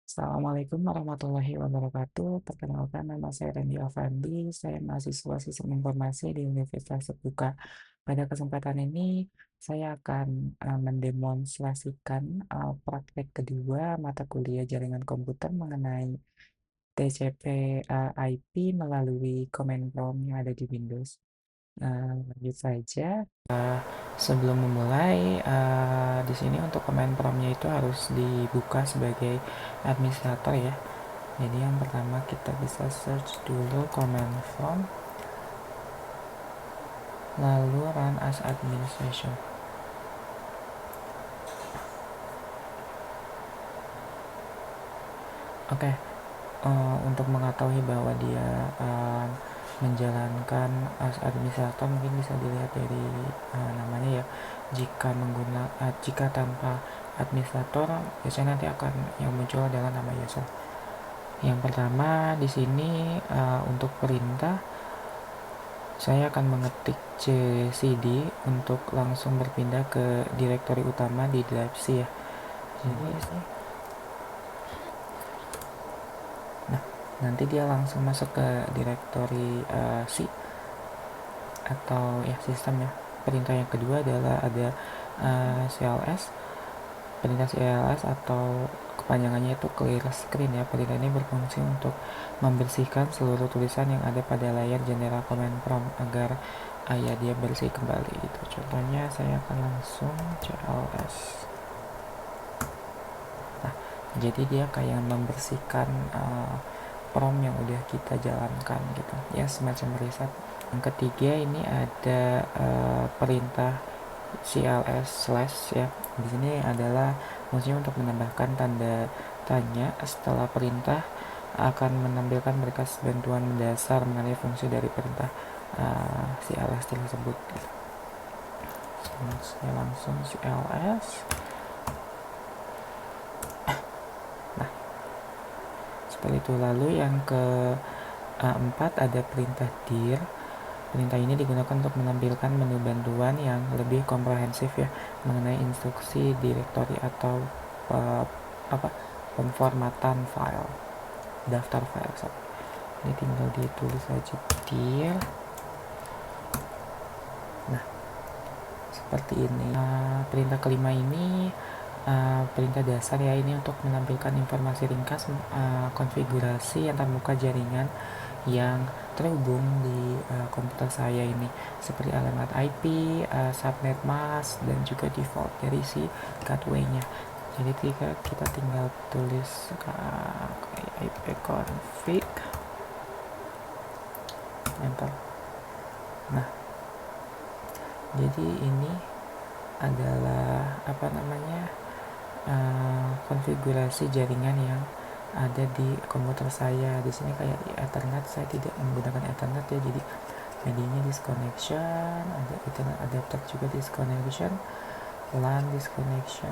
Assalamualaikum warahmatullahi wabarakatuh. Perkenalkan nama saya Randy Afandi. Saya mahasiswa Sistem Informasi di Universitas Terbuka. Pada kesempatan ini saya akan mendemonstrasikan praktek kedua mata kuliah jaringan komputer mengenai TCP IP melalui command prompt yang ada di Windows. Lanjut saja. Sebelum memulai, di sini untuk command prompt-nya itu harus dibuka sebagai administrator ya. Jadi yang pertama kita bisa search dulu command prompt, lalu run as administration. Oke, untuk mengetahui bahwa dia menjalankan as administrator mungkin bisa dilihat dari namanya ya. Jika tanpa administrator biasanya nanti akan yang muncul adalah nama user. Yang pertama di sini untuk perintah saya akan mengetik cd untuk langsung berpindah ke direktori utama di drive C ya. Jadi nah, nanti dia langsung masuk ke direktori C atau ya sistem ya. Perintah yang kedua adalah ada CLS. Perintah CLS atau kepanjangannya itu clear screen ya. Perintah ini berfungsi untuk membersihkan seluruh tulisan yang ada pada layar jendela command prompt agar ya dia bersih kembali gitu. Contohnya saya akan langsung CLS. Nah, jadi dia kayak membersihkan prompt yang udah kita jalankan gitu ya, semacam reset. Yang ketiga ini ada perintah CLS slash ya. Di sini adalah fungsinya untuk menambahkan tanda tanya setelah perintah akan menampilkan berkas bantuan mendasar mengenai fungsi dari perintah CLS tersebut. Saya langsung CLS. Nah, seperti itu. Lalu yang keempat ada perintah dir. Perintah ini digunakan untuk menampilkan menu bantuan yang lebih komprehensif ya mengenai instruksi direktori atau pemformatan file, daftar file. Ini tinggal ditulis aja dir. Nah, seperti ini. Perintah kelima ini perintah dasar ya, ini untuk menampilkan informasi ringkas konfigurasi antarmuka jaringan yang terhubung di komputer saya ini, seperti alamat IP, subnet mask, dan juga default dari si gateway-nya. Jadi kita tinggal tulis ipconfig, enter. Nah, jadi ini adalah konfigurasi jaringan yang ada di komputer saya. Di sini kayak di Ethernet, saya tidak menggunakan Ethernet ya, jadi medianya disconnection, ada Ethernet adapter juga disconnection, LAN disconnection.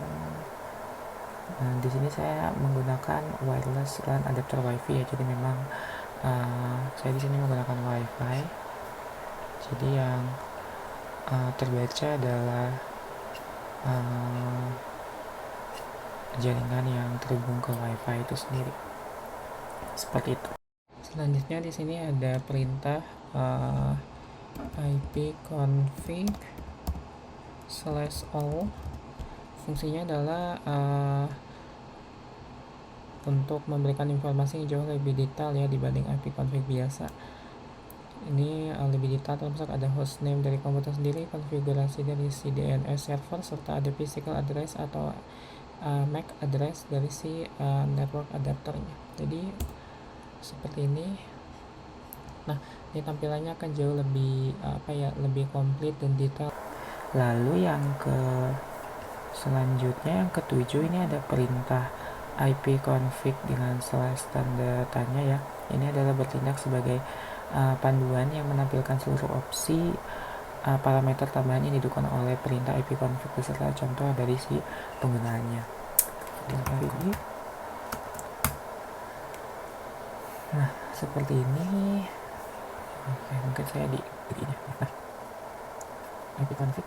Nah, di sini saya menggunakan wireless LAN adapter WiFi ya, jadi memang saya di sini menggunakan WiFi. Jadi yang terbaca adalah jaringan yang terhubung ke WiFi itu sendiri. Seperti itu. Selanjutnya di sini ada perintah ipconfig /all. Fungsinya adalah untuk memberikan informasi yang jauh lebih detail ya dibanding ipconfig biasa. Ini lebih detail, termasuk ada hostname dari komputer sendiri, konfigurasi dari si DNS server, serta ada physical address atau MAC address dari si network adapternya. Jadi seperti ini. Nah, ini tampilannya akan jauh lebih lebih komplit dan detail. Lalu yang selanjutnya yang ketujuh ini ada perintah ipconfig dengan tanda tanya ya. Ini adalah bertindak sebagai panduan yang menampilkan seluruh opsi parameter tambahan yang didukung oleh perintah ipconfig beserta contoh dari si penggunaannya. Nah, seperti ini. Oke, mungkin saya begini. Nah, ipconfig.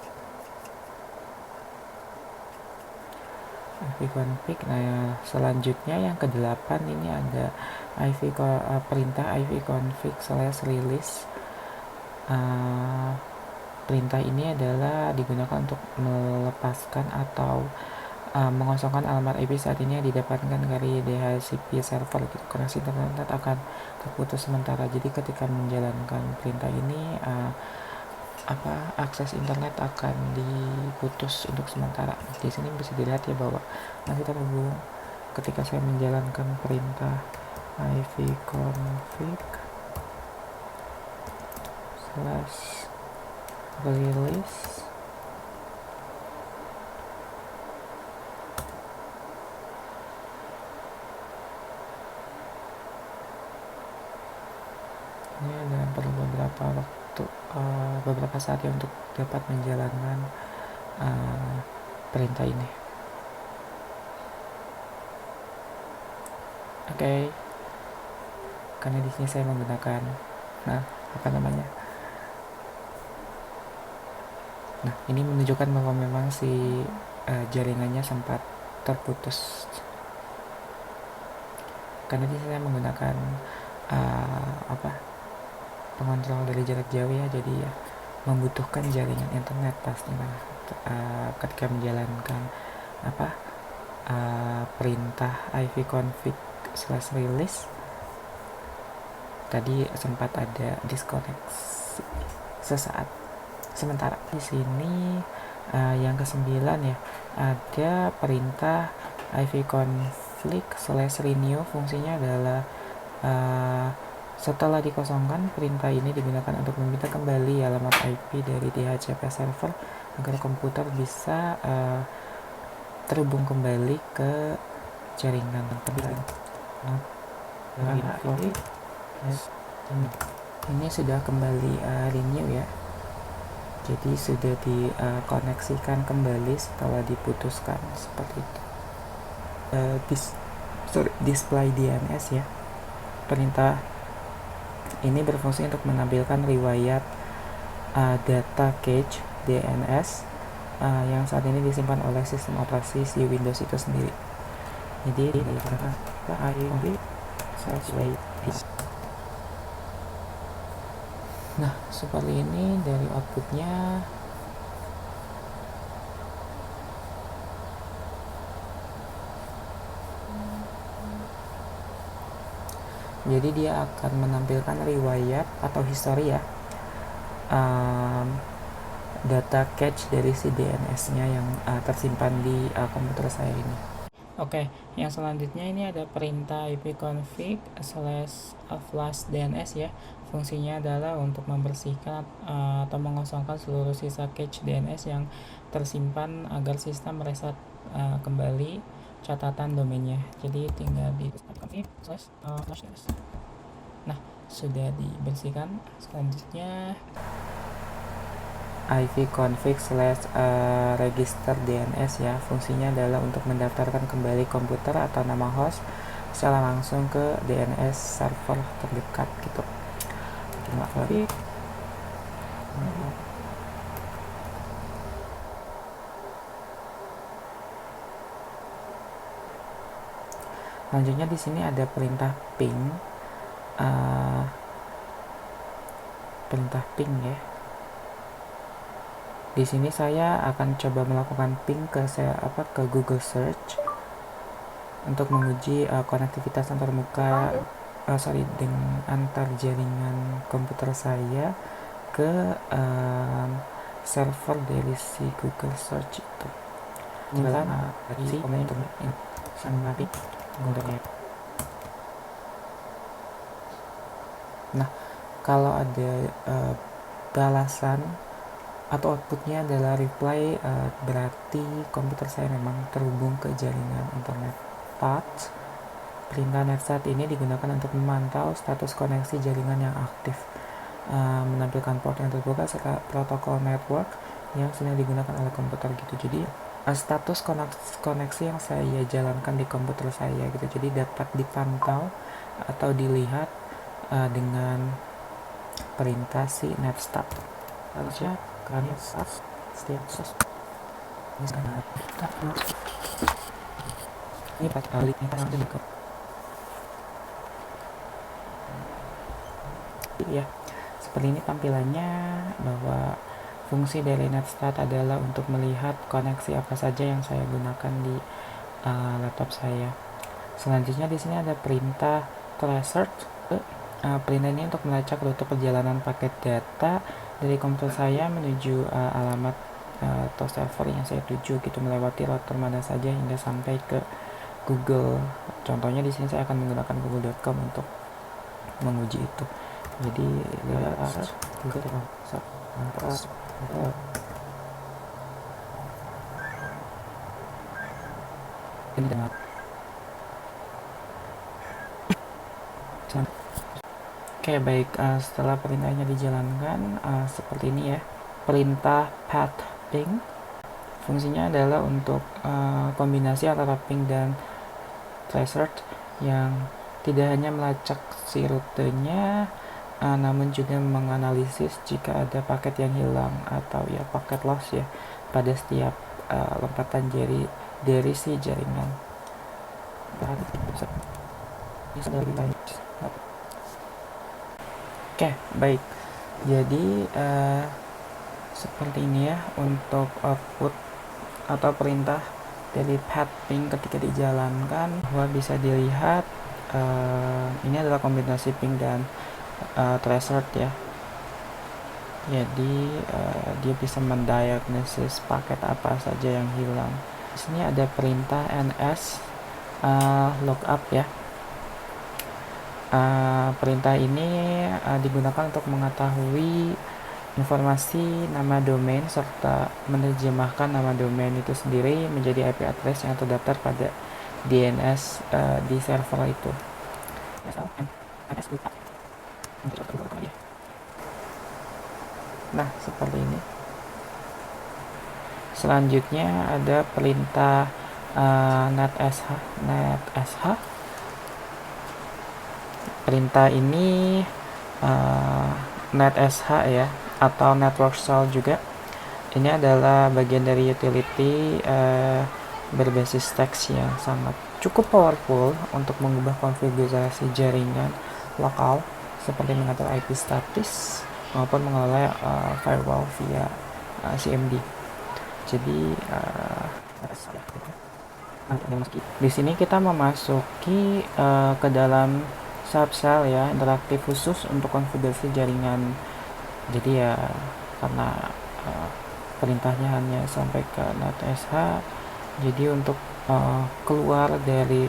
ipconfig. Nah, selanjutnya yang ke-8 ini ada perintah ipconfig/release. Perintah ini adalah digunakan untuk melepaskan atau mengosongkan alamat IP saat ini yang didapatkan dari DHCP server gitu. Koneksi internet akan terputus sementara. Jadi ketika menjalankan perintah ini akses internet akan diputus untuk sementara. Di sini bisa dilihat ya bahwa masih terhubung ketika saya menjalankan perintah ipconfig/release. Ini ada perlu beberapa saat ya untuk dapat menjalankan perintah ini. Oke. Karena di sini saya menggunakan Nah, ini menunjukkan bahwa memang si jaringannya sempat terputus. Karena di sini saya menggunakan pengontrol dari jarak jauh ya, jadi ya membutuhkan jaringan internet pastinya ketika menjalankan perintah ipconfig/release. Tadi sempat ada diskoneksi sesaat sementara. Di sini yang ke-9 ya, ada perintah ipconfig/renew. Fungsinya adalah setelah dikosongkan, perintah ini digunakan untuk meminta kembali alamat IP dari DHCP server agar komputer bisa terhubung kembali ke jaringan. Ini sudah kembali renew ya, jadi sudah dikoneksikan kembali setelah diputuskan seperti itu. Display DNS ya. Perintah ini berfungsi untuk menampilkan riwayat data cache DNS yang saat ini disimpan oleh sistem operasi si Windows itu sendiri. Jadi nah, seperti ini dari outputnya. Jadi dia akan menampilkan riwayat atau histori ya, data cache dari si DNS-nya yang tersimpan di komputer saya ini. Oke, yang selanjutnya ini ada perintah ipconfig/flush DNS ya. Fungsinya adalah untuk membersihkan atau mengosongkan seluruh sisa cache DNS yang tersimpan agar sistem mereset kembali catatan domainnya. Jadi tinggal di ipconfig/flush DNS. Nah, sudah dibersihkan. Selanjutnya ipconfig/register DNS ya. Fungsinya adalah untuk mendaftarkan kembali komputer atau nama host secara langsung ke DNS server terdekat gitu. Selanjutnya di sini ada perintah ping. Perintah ping ya. Di sini saya akan coba melakukan ping ke Google Search untuk menguji konektivitas antarmuka antar jaringan komputer saya ke server dari si Google Search itu. Nah, kalau ada balasan atau outputnya adalah reply, berarti komputer saya memang terhubung ke jaringan internet PATS. Perintah netstat ini digunakan untuk memantau status koneksi jaringan yang aktif, menampilkan port yang terbuka serta protokol network yang sedang digunakan oleh komputer gitu. Jadi status koneksi yang saya jalankan di komputer saya gitu, jadi dapat dipantau atau dilihat dengan perintah si netstat. Harusnya Ini pas linknya pas ada ke ya. Seperti ini tampilannya, bahwa fungsi dari Netstat adalah untuk melihat koneksi apa saja yang saya gunakan di laptop saya. Selanjutnya di sini ada perintah tracer. Perintah ini untuk melacak rute perjalanan paket data dari komputer saya menuju alamat atau server yang saya tuju, gitu, melewati router mana saja hingga sampai ke Google. Contohnya di sini saya akan menggunakan google.com untuk menguji itu. Jadi ini dengan Oke, baik. Setelah perintahnya dijalankan, seperti ini ya. Perintah path ping fungsinya adalah untuk kombinasi antara ping dan tracer yang tidak hanya melacak si rutenya, namun juga menganalisis jika ada paket yang hilang atau ya paket loss ya pada setiap lompatan dari si jaringan. Oke, baik. Jadi seperti ini ya untuk output atau perintah dari ping ketika dijalankan, bahwa bisa dilihat ini adalah kombinasi ping dan tracer ya. Jadi dia bisa mendiagnosis paket apa saja yang hilang. Di sini ada perintah ns lookup ya. Perintah ini digunakan untuk mengetahui informasi nama domain serta menerjemahkan nama domain itu sendiri menjadi IP address yang terdaftar pada DNS di server itu. Nah, seperti ini. Selanjutnya ada perintah netsh. Perintah ini netsh ya, atau network shell juga. Ini adalah bagian dari utility berbasis teks yang sangat cukup powerful untuk mengubah konfigurasi jaringan lokal, seperti mengatur IP statis maupun mengelola firewall via CMD. Jadi di sini kita memasuki ke dalam subshell ya, interaktif khusus untuk konfigurasi jaringan. Jadi ya karena perintahnya hanya sampai ke netsh, jadi untuk keluar dari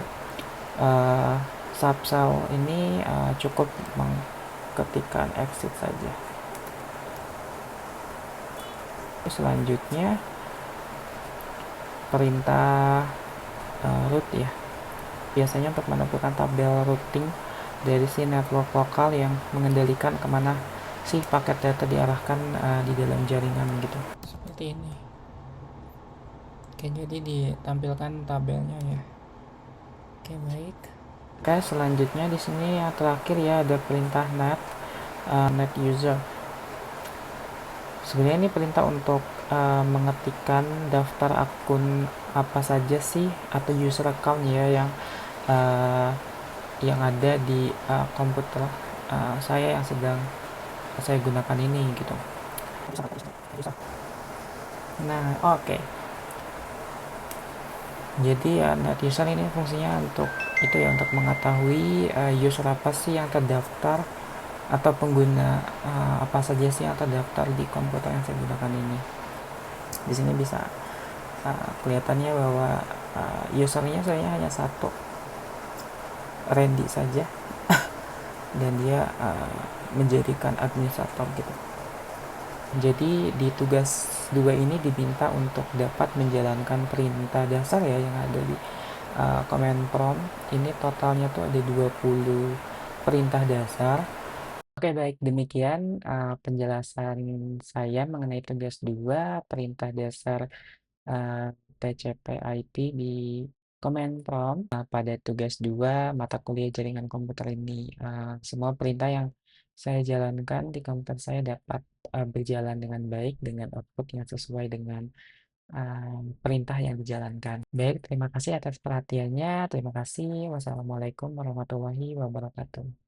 subshell ini cukup mengetikkan exit saja. Selanjutnya perintah root ya, biasanya untuk menentukan tabel routing dari si network lokal yang mengendalikan kemana si paket data diarahkan di dalam jaringan gitu. Seperti ini. Oke, jadi ditampilkan tabelnya ya. Oke, baik. Oke, selanjutnya di sini yang terakhir ya ada perintah net user. Sebenarnya ini perintah untuk mengetikkan daftar akun apa saja sih, atau user account ya yang ada di komputer saya yang sedang saya gunakan ini gitu. Nah, oke. Jadi ya net user ini fungsinya untuk itu ya, untuk mengetahui user apa sih yang terdaftar atau pengguna apa saja sih yang terdaftar di komputer yang saya gunakan ini. Di sini bisa kelihatannya bahwa usernya saya hanya satu, Randy saja, dan dia menjadikan administrator gitu. Jadi di tugas 2 ini diminta untuk dapat menjalankan perintah dasar ya yang ada di command prompt. Ini totalnya tuh ada 20 perintah dasar. Oke, baik, demikian penjelasan saya mengenai tugas 2 perintah dasar TCP/IP di command prompt pada tugas 2 mata kuliah jaringan komputer ini. Semua perintah yang saya jalankan di komputer saya dapat berjalan dengan baik dengan output yang sesuai dengan perintah yang dijalankan. Baik, terima kasih atas perhatiannya. Terima kasih. Wassalamualaikum warahmatullahi wabarakatuh.